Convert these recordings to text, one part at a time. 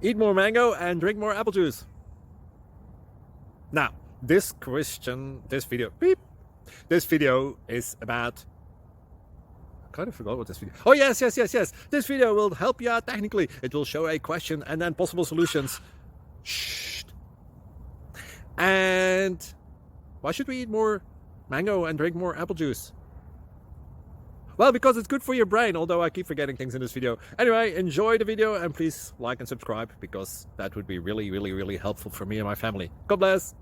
Eat more mango and drink more apple juice. Now, this video is about, I kind of forgot what this video. Oh, yes. This video will help you out technically. It will show a question and then possible solutions. Shh. And why should we eat more mango and drink more apple juice? Well, because it's good for your brain, although I keep forgetting things in this video. Anyway, enjoy the video and please like and subscribe, because that would be really helpful for me and my family. God bless.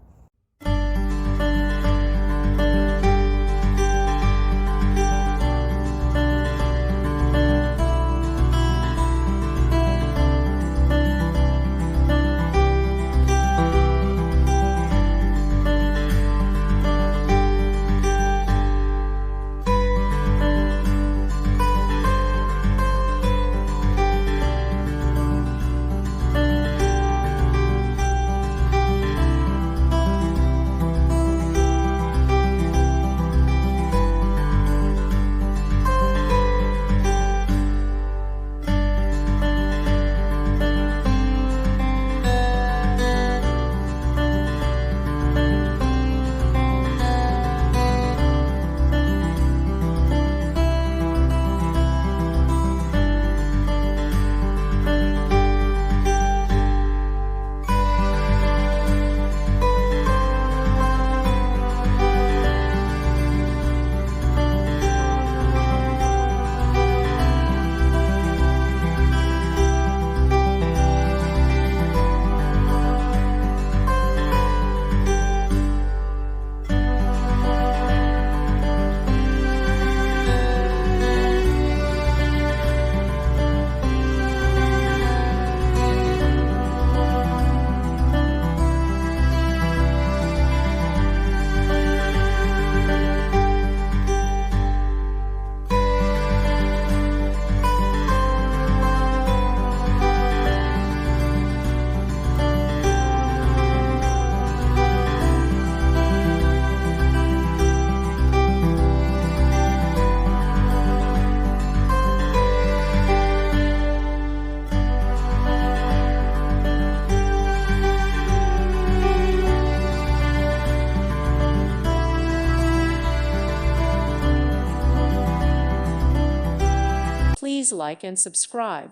Please like and subscribe.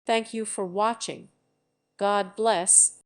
Thank you for watching. God bless.